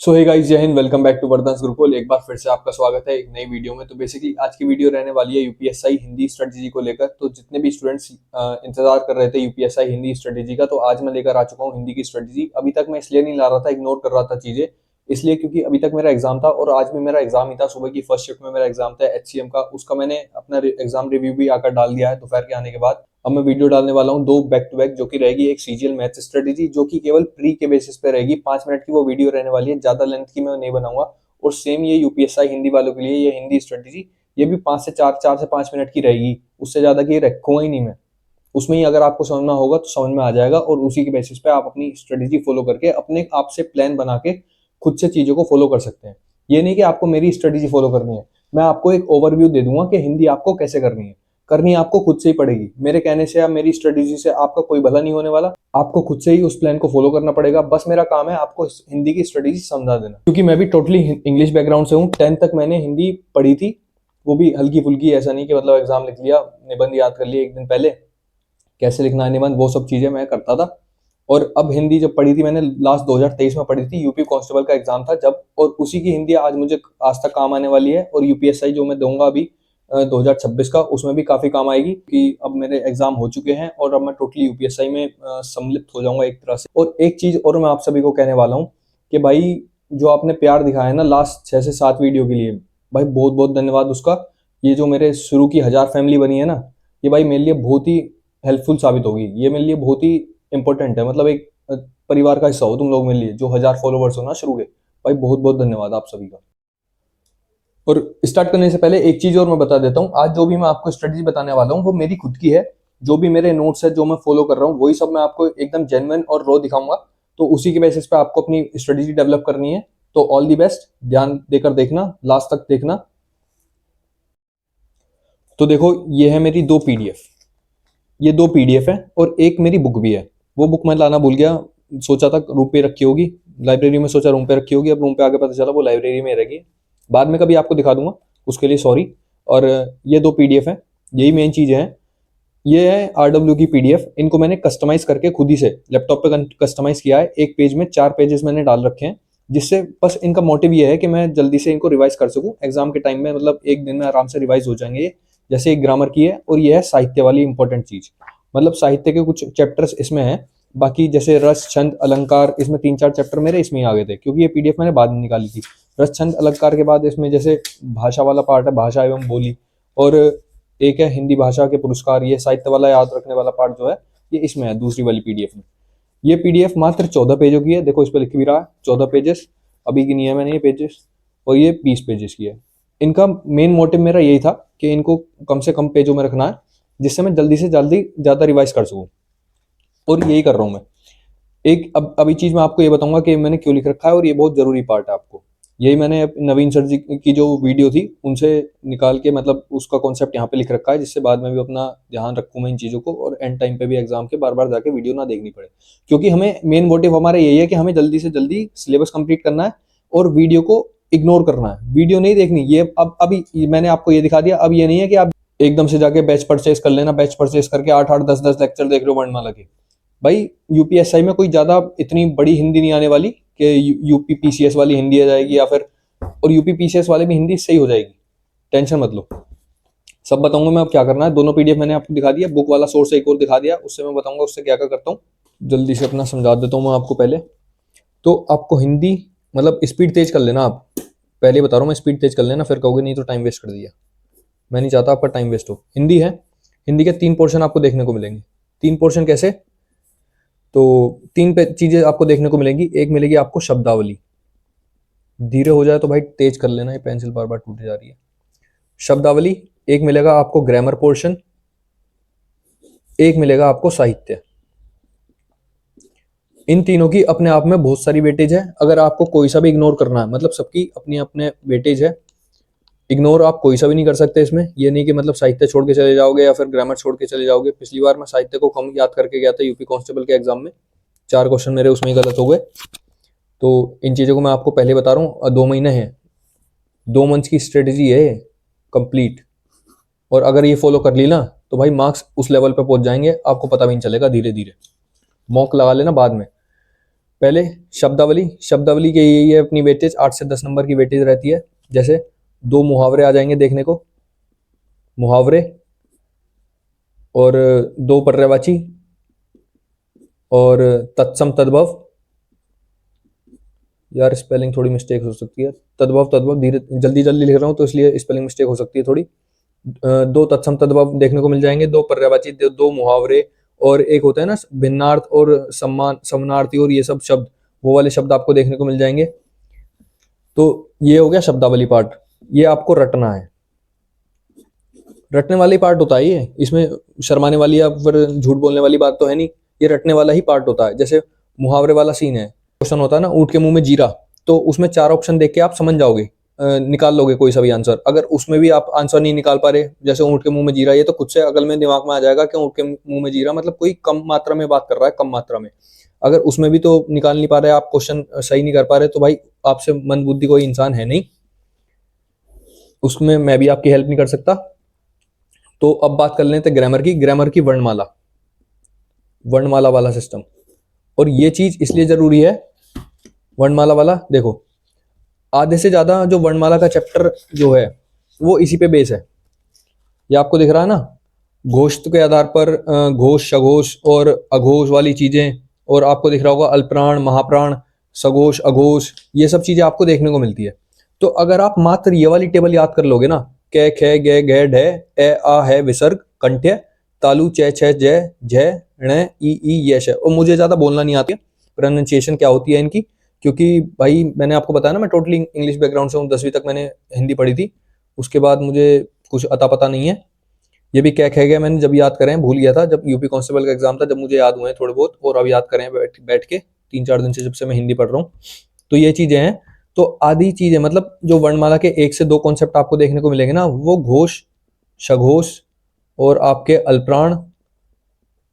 So hey guys, Jai Hind. Welcome back to Vardaan's Gurukul. एक बार फिर से आपका स्वागत है एक नई वीडियो में। तो बेसिकली आज की वीडियो रहने वाली है यूपीएसआई हिंदी स्ट्रेटजी को लेकर। तो जितने भी स्टूडेंट्स इंतजार कर रहे थे यूपीएसआई हिंदी स्ट्रेटजी का, तो आज मैं लेकर आ चुका हूँ हिंदी की स्ट्रेटजी। अभी तक मैं इसलिए नहीं ला रहा था, इग्नोर कर रहा था चीजें, इसलिए क्योंकि अभी तक मेरा एग्जाम था और आज भी मेरा एग्जाम ही था। सुबह की फर्स्ट शिफ्ट में मेरा एग्जाम था एचसीएम का। उसका मैंने अपना एग्जाम रिव्यू भी आकर डाल दिया है दोपहर के आने के बाद। अब मैं वीडियो डालने वाला हूँ दो बैक टू बैक, जो कि रहेगी एक सीजीएल मैथ्स स्ट्रेटेजी, जो कि केवल प्री के बेसिस पे रहेगी। 5 मिनट की वो वीडियो रहने वाली है, ज्यादा लेंथ की मैं नहीं बनाऊंगा। और सेम ये यूपीएसआई हिंदी वालों के लिए ये हिंदी स्ट्रेटेजी, ये भी 5 से 4 4 से 5 मिनट की रहेगी। उससे ज्यादा की रखूंगा ही नहीं मैं। उसमें ही अगर आपको समझना होगा तो समझ में आ जाएगा, और उसी के बेसिस पे आप अपनी स्ट्रेटेजी फॉलो करके अपने आप से प्लान बना के खुद से चीजों को फॉलो कर सकते हैं। ये नहीं कि आपको मेरी स्ट्रेटेजी फॉलो करनी है, मैं आपको एक ओवरव्यू दे दूंगा कि हिंदी आपको कैसे करनी है। करनी आपको खुद से ही पड़ेगी। मेरे कहने से या मेरी स्ट्रेटेजी से आपका कोई भला नहीं होने वाला। आपको खुद से ही उस प्लान को फॉलो करना पड़ेगा। बस मेरा काम है आपको हिंदी की स्ट्रेटेजी समझा देना, क्योंकि मैं भी टोटली इंग्लिश बैकग्राउंड से हूँ। 10th तक मैंने हिंदी पढ़ी थी, वो भी हल्की फुल्की। ऐसा नहीं कि मतलब एग्जाम लिख लिया, निबंध याद कर लिया एक दिन पहले, कैसे लिखना है निबंध, वो सब चीजें मैं करता था। और अब हिंदी जब पढ़ी थी मैंने, लास्ट 2023 में पढ़ी थी, यूपी कांस्टेबल का एग्जाम था जब, और उसी की हिंदी आज मुझे आज तक काम आने वाली है। और यूपीएसआई जो मैं दूंगा अभी 2026 का, उसमें भी काफी काम आएगी, कि अब मेरे एग्जाम हो चुके हैं और अब मैं टोटली यूपीएसआई में सम्मिलित हो जाऊंगा एक तरह से। और एक चीज और मैं आप सभी को कहने वाला हूँ कि भाई, जो आपने प्यार दिखाया है ना लास्ट 6 से 7 वीडियो के लिए, भाई बहुत बहुत धन्यवाद उसका। ये जो मेरे शुरू की 1000 फैमिली बनी है ना, ये भाई मेरे लिए बहुत ही हेल्पफुल साबित होगी। ये मेरे लिए बहुत ही इंपॉर्टेंट है। मतलब एक परिवार का हिस्सा हो तुम लोग मेरे लिए, जो 1000 फॉलोवर्स हो ना शुरू के। भाई बहुत बहुत धन्यवाद आप सभी का। और स्टार्ट करने से पहले एक चीज और मैं बता देता हूँ, आज जो भी मैं आपको स्ट्रेटजी बताने वाला हूँ वो मेरी खुद की है। जो भी मेरे नोट्स है, जो मैं फॉलो कर रहा हूँ, वही सब मैं आपको एकदम जेन्युइन और रो दिखाऊंगा। तो उसी के बेसिस पे आपको अपनी स्ट्रेटेजी डेवलप करनी है। तो ऑल दी बेस्ट, ध्यान देकर देखना, लास्ट तक देखना। तो देखो, ये है मेरी 2 पीडीएफ। ये 2 पीडीएफ है और एक मेरी बुक भी है। वो बुक मैं लाना भूल गया, सोचा था रूम पे रखी होगी, लाइब्रेरी में सोचा रूम पे रखी होगी। अब रूम पे आके पता चला वो लाइब्रेरी में रहेगी। बाद में कभी आपको दिखा दूंगा, उसके लिए सॉरी। और ये 2 पीडीएफ है, यही मेन चीजें हैं। ये है आरडब्ल्यू की पीडीएफ। इनको मैंने कस्टमाइज करके खुद ही से लैपटॉप पे कस्टमाइज किया है। एक पेज में 4 पेजेस मैंने डाल रखे हैं, जिससे बस इनका मोटिव ये है कि मैं जल्दी से इनको रिवाइज कर सकूं एग्जाम के टाइम में। मतलब एक दिन में आराम से रिवाइज हो जाएंगे ये। जैसे एक ग्रामर की है, और ये है साहित्य वाली इंपॉर्टेंट चीज। मतलब साहित्य के कुछ चैप्टर्स इसमें है। बाकी जैसे रस छंद अलंकार, इसमें 3 4 चैप्टर मेरे इसमें ही आ गए थे, क्योंकि ये पीडीएफ मैंने बाद में निकाली थी। रस छंद अलंकार के बाद इसमें जैसे भाषा वाला पार्ट है, भाषा एवं बोली। और एक है हिंदी भाषा के पुरस्कार। ये साहित्य वाला याद रखने वाला पार्ट जो है, ये इसमें है दूसरी वाली पीडीएफ में। ये पीडीएफ मात्र 14 पेजों की है। देखो इस पे लिख भी रहा है 14 पेजेस। अभी की नहीं है मैंने ये पेजेस। और ये 20 पेजेस की है। इनका मेन मोटिव मेरा यही था कि इनको कम से कम पेजों में रखना है, जिससे मैं जल्दी से जल्दी ज्यादा रिवाइज कर सकूं। और यही कर रहा हूं मैं। एक अभी चीज मैं आपको ये बताऊंगा कि मैंने क्यों लिख रखा है, और ये बहुत जरूरी पार्ट है आपको। यही मैंने नवीन सर जी की जो वीडियो थी उनसे निकाल के, मतलब उसका कॉन्सेप्ट यहाँ पे लिख रखा है, जिससे बाद में भी अपना ध्यान रखूं मैं इन चीजों को, और एंड टाइम पे भी एग्जाम के बार बार जाके वीडियो ना देखनी पड़े। क्योंकि हमें मेन मोटिव हमारा यही है कि हमें जल्दी से जल्दी सिलेबस कंप्लीट करना है, और वीडियो को इग्नोर करना है, वीडियो नहीं देखनी। ये अब अभी मैंने आपको ये दिखा दिया। अब ये नहीं है कि आप एकदम से जाके बैच परचेस कर लेना, बैच परचेस करके 8 8 10 10 लेक्चर देख रहे हो वर्णमाला के। भाई यूपीएसआई में कोई ज्यादा इतनी बड़ी हिंदी नहीं आने वाली कि यूपी पीसीएस वाली हिंदी आ जाएगी, या फिर, और यूपी पीसीएस वाले भी हिंदी सही हो जाएगी, टेंशन मत लो। सब बताऊंगा मैं अब क्या करना है। दोनों पीडीएफ मैंने आपको दिखा दिया, बुक वाला सोर्स एक और दिखा दिया, उससे मैं बताऊंगा उससे क्या क्या करता हूँ। जल्दी से अपना समझा देता हूँ मैं आपको पहले। तो आपको हिंदी, मतलब स्पीड तेज कर लेना आप। पहले बता रहा हूँ मैं, स्पीड तेज कर लेना, फिर कहोगे नहीं तो टाइम वेस्ट कर दिया। मैं नहीं चाहता आपका टाइम वेस्ट हो। हिंदी है, हिंदी के 3 पोर्शन आपको देखने को मिलेंगे। 3 पोर्शन कैसे? तो 3 चीजें आपको देखने को मिलेंगी। एक मिलेगी आपको शब्दावली। धीरे हो जाए तो भाई तेज कर लेना, ये पेंसिल बार बार टूट जा रही है। शब्दावली। एक मिलेगा आपको ग्रामर पोर्शन। एक मिलेगा आपको साहित्य। इन तीनों की अपने आप में बहुत सारी वेटेज है। अगर आपको कोई सा भी इग्नोर करना है, मतलब सबकी अपनी अपने वेटेज है, इग्नोर आप कोई सा भी नहीं कर सकते इसमें। ये नहीं कि मतलब साहित्य छोड़ के चले जाओगे या फिर ग्रामर छोड़ के चले जाओगे। पिछली बार मैं साहित्य को कम याद करके गया था यूपी कांस्टेबल के एग्जाम में, 4 क्वेश्चन मेरे उसमें ही गलत हो गए। तो इन चीजों को मैं आपको पहले बता रहा हूँ। 2 महीने हैं, 2 मंथ की स्ट्रेटेजी है कंप्लीट। और अगर ये फॉलो कर ली ना, तो भाई मार्क्स उस लेवल पे पहुंच जाएंगे, आपको पता भी नहीं चलेगा। धीरे धीरे मॉक लगा लेना बाद में। पहले शब्दावली, शब्दावली के ये अपनी वेटेज 8 से 10 नंबर की वेटेज रहती है। जैसे 2 मुहावरे आ जाएंगे देखने को, मुहावरे, और 2 पर्यायवाची, और तत्सम तद्भव, यार स्पेलिंग थोड़ी मिस्टेक हो सकती है, तद्भव तद्भव धीरे जल्दी जल्दी लिख रहा हूँ तो इसलिए स्पेलिंग मिस्टेक हो सकती है थोड़ी। 2 तत्सम तद्भव देखने को मिल जाएंगे, 2 पर्यायवाची, 2 मुहावरे, और एक होता है ना भिन्नार्थ और सम्मान समानार्थी और ये सब शब्द, वो वाले शब्द आपको देखने को मिल जाएंगे। तो ये हो गया शब्दावली पार्ट, ये आपको रटना है। रटने वाली पार्ट होता है ये, इसमें शर्माने वाली या फिर झूठ बोलने वाली बात तो है नहीं, ये रटने वाला ही पार्ट होता है। जैसे मुहावरे वाला सीन है, क्वेश्चन होता है ना ऊँट के मुंह में जीरा, तो उसमें 4 ऑप्शन देख के आप समझ जाओगे, निकाल लोगे कोई सा भी आंसर। अगर उसमें भी आप आंसर नहीं निकाल पा रहे, जैसे ऊँट के मुंह में जीरा, ये तो खुद से अकल में दिमाग में आ जाएगा कि ऊँट के मुंह में जीरा मतलब कोई कम मात्रा में बात कर रहा है, कम मात्रा में। अगर उसमें भी तो निकाल नहीं पा रहे, आप क्वेश्चन सही नहीं कर पा रहे, तो भाई आपसे मंद बुद्धि कोई इंसान है नहीं, उसमें मैं भी आपकी हेल्प नहीं कर सकता। तो अब बात कर लेते हैं ग्रामर की। ग्रामर की वर्णमाला, वर्णमाला वाला सिस्टम, और ये चीज इसलिए जरूरी है वर्णमाला वाला। देखो आधे से ज्यादा जो वर्णमाला का चैप्टर जो है वो इसी पे बेस है। ये आपको दिख रहा है ना, घोष के आधार पर घोष, सघोष और अघोष वाली चीजें, और आपको दिख रहा होगा अल्पप्राण, महाप्राण, सघोष, अघोष, ये सब चीजें आपको देखने को मिलती है। तो अगर आप मात्र ये वाली टेबल याद कर लोगे ना, कै खे गे घे ढे ए आ है विसर्ग कंठ्य, तालु चे छे जय झय ण ई यश है। और मुझे ज्यादा बोलना नहीं आता प्रोनाउंसिएशन क्या होती है इनकी, क्योंकि भाई मैंने आपको बताया ना मैं टोटली इंग्लिश बैकग्राउंड से हूँ, 10वीं तक मैंने हिंदी पढ़ी थी, उसके बाद मुझे कुछ अता पता नहीं है। ये भी क्या कह गया मैंने जब याद करें, भूल गया था जब यूपी कांस्टेबल का एग्जाम था, जब मुझे याद हुए हैं थोड़े बहुत, और अब याद करें बैठ के 3-4 दिन से जब से मैं हिंदी पढ़ रहा हूँ। तो ये चीजें हैं। तो आधी चीजें मतलब जो वर्णमाला के 1 से 2 कॉन्सेप्ट आपको देखने को मिलेंगे ना, वो घोष, सघोष और आपके अल्पप्राण,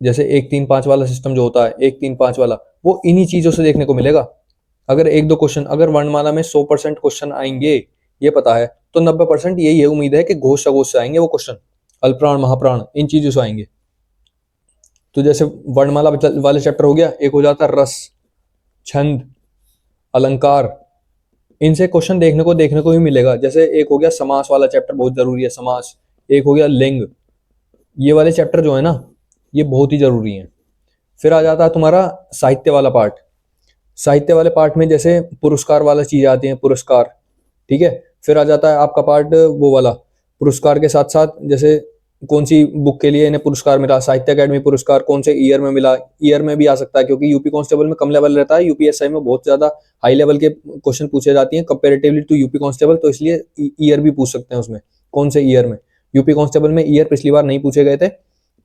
जैसे 1-3-5 वाला सिस्टम जो होता है 1-3-5 वाला, वो इन्हीं चीजों से देखने को मिलेगा। अगर 1-2 क्वेश्चन, अगर वर्णमाला में 100% क्वेश्चन आएंगे ये पता है, तो 90% यही है उम्मीद है कि घोष सघोष से आएंगे वो क्वेश्चन, अल्पप्राण महाप्राण इन चीजों से आएंगे। तो जैसे वर्णमाला वाले चैप्टर हो गया, एक हो जाता है रस, छंद, अलंकार, इनसे क्वेश्चन देखने को ही मिलेगा। जैसे एक हो गया समास वाला चैप्टर, बहुत जरूरी है समास। एक हो गया लिंग, ये वाले चैप्टर जो है ना ये बहुत ही जरूरी है। फिर आ जाता है तुम्हारा साहित्य वाला पार्ट। साहित्य वाले पार्ट में जैसे पुरस्कार वाला चीजें आती हैं, पुरस्कार, ठीक है। फिर आ जाता है आपका पार्ट वो वाला, पुरस्कार के साथ साथ जैसे कौन सी बुक के लिए इन्हें पुरस्कार मिला, साहित्य अकेडमी पुरस्कार कौन से ईयर में मिला, ईयर में भी आ सकता है क्योंकि यूपी कांस्टेबल में कम लेवल रहता है, यूपीएसआई में बहुत ज्यादा हाई लेवल के क्वेश्चन पूछे जाती हैं कंपेरेटिवली टू यूपी कांस्टेबल, तो इसलिए ईयर भी पूछ सकते हैं उसमें, कौन से ईयर में। यूपी कांस्टेबल में ईयर पिछली बार नहीं पूछे गए थे।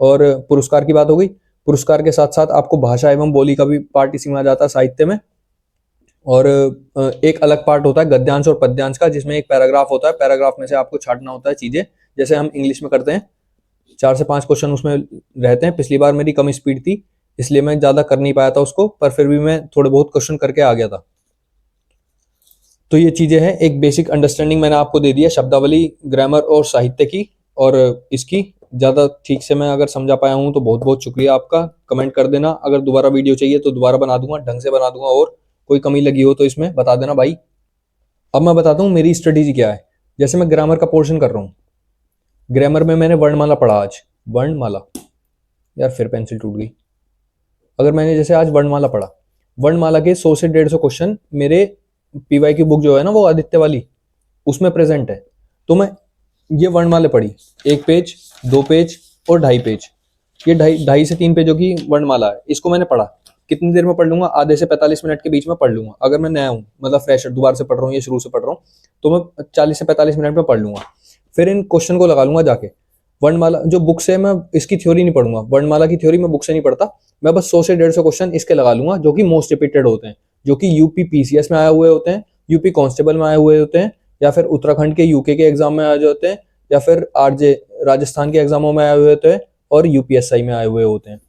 और पुरस्कार की बात हो गई। पुरस्कार के साथ साथ आपको भाषा एवं बोली का भी पार्ट इसी में आ जाता है साहित्य में। और एक अलग पार्ट होता है गद्यांश और पद्यांश का, जिसमें एक पैराग्राफ होता है, पैराग्राफ में से आपको छांटना होता है चीजें, जैसे हम इंग्लिश में करते हैं। 4 से 5 क्वेश्चन उसमें रहते हैं। पिछली बार मेरी कम स्पीड थी इसलिए मैं ज्यादा कर नहीं पाया था उसको, पर फिर भी मैं थोड़े बहुत क्वेश्चन करके आ गया था। तो ये चीजें हैं, एक बेसिक अंडरस्टैंडिंग मैंने आपको दे दिया शब्दावली, ग्रामर और साहित्य की। और इसकी ज्यादा ठीक से मैं अगर समझा पाया हूँ तो बहुत बहुत शुक्रिया आपका। कमेंट कर देना, अगर दोबारा वीडियो चाहिए तो दोबारा बना दूंगा, ढंग से बना दूंगा, और कोई कमी लगी हो तो इसमें बता देना भाई। अब मैं बताता हूँ मेरी स्ट्रेटेजी क्या है। जैसे मैं ग्रामर का पोर्शन कर रहा हूँ, ग्रामर में मैंने वर्णमाला पढ़ा आज, वर्णमाला, यार फिर पेंसिल टूट गई। अगर मैंने जैसे आज वर्णमाला पढ़ा, वर्णमाला के 100 से 150 क्वेश्चन मेरे पीवाई की बुक जो है ना वो आदित्य वाली, उसमें प्रेजेंट है। तो मैं ये वर्णमाला पढ़ी, 1 पेज, 2 पेज और 2.5 पेज, ये 2.5 से 3 पेजों की वर्णमाला है। इसको मैंने पढ़ा, कितनी देर में पढ़ लूंगा, आधे से 45 मिनट के बीच में पढ़ लूंगा। अगर मैं नया हूँ, मतलब फ्रेशर, दोबारा से पढ़ रहा हूँ या शुरू से पढ़ रहा हूँ, तो मैं 40 से 45 मिनट में पढ़ लूंगा। फिर इन क्वेश्चन को लगा लूंगा जाके। वर्णमाला जो बुक से, मैं इसकी थ्योरी नहीं पढ़ूंगा, वर्णमाला की थ्योरी मैं बुक से नहीं पढ़ता, मैं बस 100 से 150 क्वेश्चन इसके लगा लूंगा जो कि मोस्ट रिपीटेड होते हैं, जो कि यूपी पीसीएस में आए हुए होते हैं, यूपी कांस्टेबल में आए हुए होते हैं, या फिर उत्तराखंड के यूके के एग्जाम में आए होते हैं, या फिर आरजे राजस्थान के एग्जामों में आए हुए होते हैं, और यूपीएसआई में आए हुए होते हैं।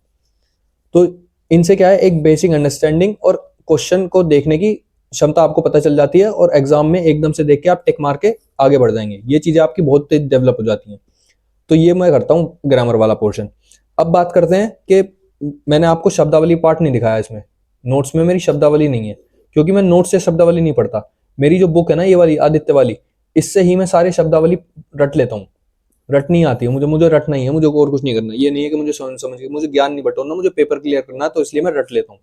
तो इनसे क्या है, एक बेसिक अंडरस्टैंडिंग और क्वेश्चन को देखने की क्षमता आपको पता चल जाती है, और एग्जाम में एकदम से देख के आप टिक मार के आगे बढ़ जाएंगे। ये चीजें आपकी बहुत तेज डेवलप हो जाती हैं। तो ये मैं करता हूँ ग्रामर वाला पोर्शन। अब बात करते हैं कि मैंने आपको शब्दावली पार्ट नहीं दिखाया इसमें, नोट्स में मेरी शब्दावली नहीं है, क्योंकि मैं नोट्स से शब्दावली नहीं पढ़ता। मेरी जो बुक है ना ये वाली आदित्य वाली, इससे ही मैं सारे शब्दावली रट लेता हूँ। रटनी आती है मुझे रटना ही है, मुझे और कुछ नहीं करना। ये नहीं है कि मुझे समझ के मुझे ज्ञान नहीं बटोरना, मुझे पेपर क्लियर करना है, तो इसलिए मैं रट लेता हूँ।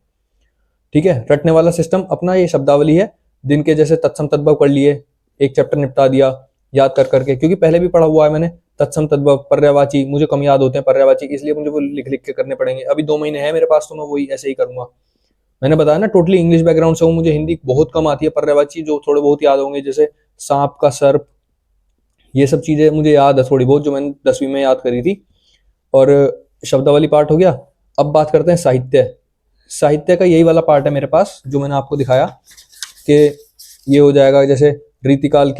ठीक है, रटने वाला सिस्टम अपना ये शब्दावली है। दिन के जैसे तत्सम तद्भव पढ़ लिए, एक चैप्टर निपटा दिया याद कर करके, क्योंकि पहले भी पढ़ा हुआ है मैंने। तत्सम तद्भव, पर्यायवाची मुझे कम याद होते हैं पर्यायवाची, इसलिए मुझे वो लिख लिख के करने पड़ेंगे। अभी 2 महीने है मेरे पास, तो मैं वही ऐसे ही करूंगा। मैंने बताया ना टोटली इंग्लिश बैकग्राउंड से हूँ, मुझे हिंदी बहुत कम आती है। पर्यायवाची जो थोड़े बहुत याद होंगे, जैसे सांप का सर्प, ये सब चीजें मुझे याद है थोड़ी बहुत, जो मैंने 10वीं में याद करी थी। और शब्दावली पार्ट हो गया। अब बात करते हैं साहित्य। साहित्य का यही वाला पार्ट है मेरे पास, जो मैंने आपको दिखाया कि ये हो जाएगा। जैसे रीतिकाल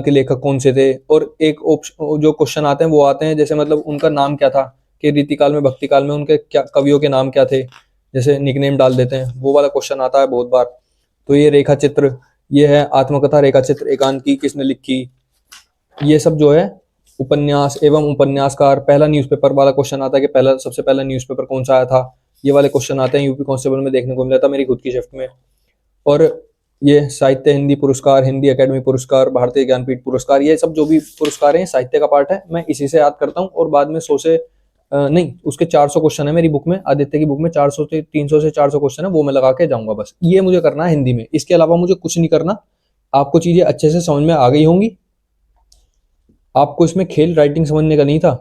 के लेखक कौन से थे, और एक ऑप्शन जो क्वेश्चन आते हैं वो आते हैं, जैसे मतलब उनका नाम क्या था, कि रीतिकाल में भक्तिकाल में उनके क्या कवियों के नाम क्या थे, जैसे निकनेम डाल देते हैं, वो वाला क्वेश्चन आता है बहुत बार। तो ये रेखा चित्र, ये है आत्मकथा रेखा चित्र एकांकी किसने लिखी। ये सब जो है उपन्यास एवं उपन्यासकार, पहला न्यूज़पेपर वाला क्वेश्चन आता है कि पहला सबसे पहला न्यूज़पेपर कौन सा आया था। ये वाले क्वेश्चन आते हैं, यूपी कांस्टेबल में देखने को मिला था मेरी खुद की शिफ्ट में। और ये साहित्य हिंदी पुरस्कार, हिंदी एकेडमी पुरस्कार, भारतीय ज्ञानपीठ पुरस्कार, ये सब जो भी पुरस्कार हैं साहित्य का पार्ट है। मैं इसी से याद करता हूँ, और बाद में 100 से नहीं, उसके 400 क्वेश्चन है मेरी बुक में, आदित्य की बुक में 400 से 300 से 400 क्वेश्चन है, वो मैं लगा के जाऊंगा। बस ये मुझे करना है हिंदी में, इसके अलावा मुझे कुछ नहीं करना। आपको चीजें अच्छे से समझ में आ गई होंगी। आपको इसमें खेल राइटिंग समझने का नहीं था।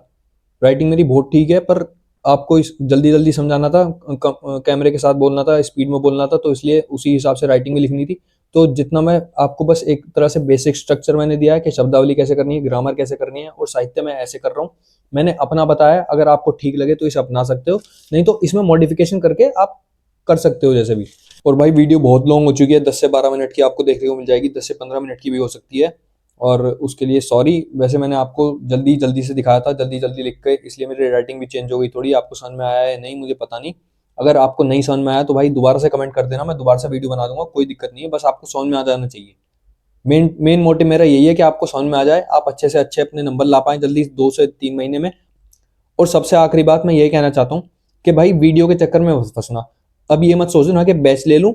राइटिंग मेरी बहुत ठीक है, पर आपको इस जल्दी जल्दी समझाना था, कैमरे के साथ बोलना था, स्पीड में बोलना था, तो इसलिए उसी हिसाब से राइटिंग भी लिखनी थी। तो जितना मैं आपको बस एक तरह से बेसिक स्ट्रक्चर मैंने दिया है कि शब्दावली कैसे करनी है, ग्रामर कैसे करनी है, और साहित्य मैं ऐसे कर रहा हूँ। मैंने अपना बताया, अगर आपको ठीक लगे तो इसे अपना सकते हो, नहीं तो इसमें मॉडिफिकेशन करके आप कर सकते हो जैसे भी। और भाई वीडियो बहुत लॉन्ग हो चुकी है, 10 से 12 मिनट की आपको देखने को मिल जाएगी, 10 से 15 मिनट की भी हो सकती है। और उसके लिए सॉरी। वैसे मैंने आपको जल्दी जल्दी से दिखाया था, जल्दी जल्दी लिख के, इसलिए मेरी राइटिंग भी चेंज हो गई थोड़ी। आपको समझ में आया है नहीं मुझे पता नहीं। अगर आपको नहीं समझ में आया तो भाई दोबारा से कमेंट कर देना, मैं दोबारा से वीडियो बना दूंगा, कोई दिक्कत नहीं है। बस आपको समझ में आ जाना चाहिए। मेन मेन मोटिव मेरा यही है कि आपको समझ में आ जाए, आप अच्छे से अच्छे अपने नंबर ला पाएं जल्दी, 2 से 3 महीने में। और सबसे आखिरी बात मैं यही कहना चाहता हूँ कि भाई वीडियो के चक्कर में मत फंसना। अब ये मत सोचना कि बैच ले लूं,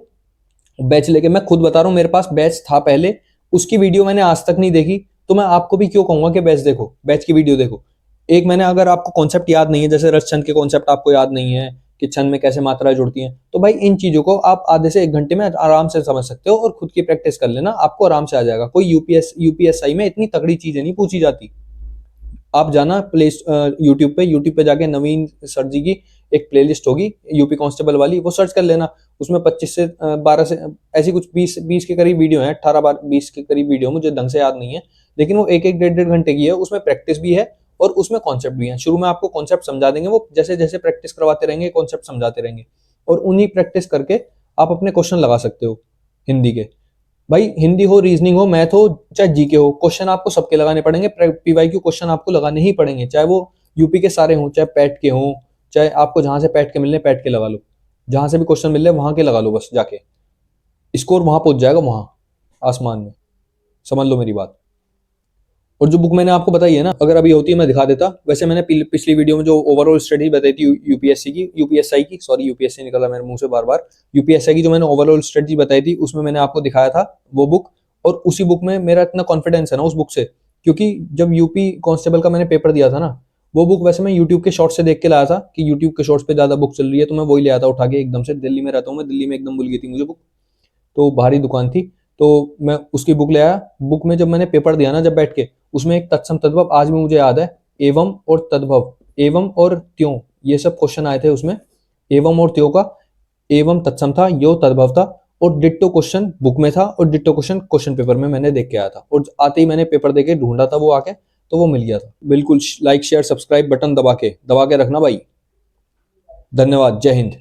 बैच लेके, मैं खुद बता रहा हूँ मेरे पास बैच था पहले, उसकी वीडियो मैंने आज तक नहीं देखी, तो मैं आपको भी क्यों कहूंगा कि बैच देखो, बैच की वीडियो देखो। एक मैंने, अगर आपको कॉन्सेप्ट याद नहीं है, जैसे रस छंद के कॉन्सेप्ट आपको याद नहीं है कि छंद में कैसे मात्राएं जुड़ती हैं, तो भाई इन चीजों को आप आधे से 1 घंटे में आराम से समझ सकते हो, और खुद की प्रैक्टिस कर लेना, आपको आराम से आ जाएगा। कोई यूपीएसआई में इतनी तगड़ी चीजें नहीं पूछी जाती। आप जाना यूट्यूब पे जाके नवीन सर जी की एक प्लेलिस्ट होगी यूपी कांस्टेबल वाली, वो सर्च कर लेना। उसमें 25 से 12 से ऐसी कुछ 20 के करीब वीडियो है, 18-20 के करीब वीडियो, मुझे ढंग से याद नहीं है, लेकिन वो एक 1-1.5 घंटे की है। उसमें प्रैक्टिस भी है और उसमें कॉन्सेप्ट भी है। शुरू में आपको कॉन्सेप्ट समझा देंगे, वो जैसे जैसे प्रैक्टिस करवाते रहेंगे कॉन्सेप्ट समझाते रहेंगे, और उन्हीं प्रैक्टिस करके आप अपने क्वेश्चन लगा सकते हो हिंदी के। भाई हिंदी हो, रीजनिंग हो, मैथ हो, चाहे जीके हो, क्वेश्चन आपको सबके लगाने पड़ेंगे। पीवाईक्यू क्वेश्चन आपको लगाने ही पड़ेंगे, चाहे वो यूपी के सारे हों, चाहे पैट के हों, चाहे आपको जहां से पैट के मिलने पैट के लगा लो, जहां से भी क्वेश्चन मिल रहे वहां के लगा लो, बस जाके स्कोर वहां पहुंच जाएगा, वहां आसमान में। समझ लो मेरी बात। और जो बुक मैंने आपको बताई है ना, अगर अभी होती है मैं दिखा देता। वैसे मैंने पिछली वीडियो में जो ओवरऑल स्टडी बताई थी यूपीएससी की, यूपीएसआई की, सॉरी यूपीएससी निकला मेरे मुंह से बार बार, यूपीएसआई की जो मैंने ओवरऑल स्टडी बताई थी, उसमें मैंने आपको दिखाया था वो बुक। और उसी बुक में मेरा इतना कॉन्फिडेंस है ना उस बुक से, क्योंकि जब यूपी कांस्टेबल का मैंने पेपर दिया था ना, वो बुक वैसे मैं यूट्यूब के शॉर्ट से देख के लाया था कि यूट्यूब के शॉर्ट्स पे ज्यादा बुक चल रही है, तो मैं वही ले आया था उठा के एकदम से। दिल्ली में रहता हूँ मैं, दिल्ली में एकदम भूल गई थी मुझे बुक, तो भारी दुकान थी, तो मैं उसकी बुक ले आया। बुक में जब मैंने पेपर दिया ना, जब बैठ के, उसमें एक तत्सम तद्भव आज भी मुझे याद है, एवं और तद्भव, एवं और त्यों, ये सब क्वेश्चन आए थे उसमें। एवं और त्यों का एवं तत्सम था, यो तद्भव था, और डिट्टो क्वेश्चन बुक में था, और डिट्टो क्वेश्चन क्वेश्चन पेपर में मैंने देख के आया था, और आते ही मैंने पेपर देके ढूंढा था वो आके, तो वो मिल गया था। बिल्कुल लाइक शेयर सब्सक्राइब बटन दबा के रखना भाई। धन्यवाद, जय हिंद।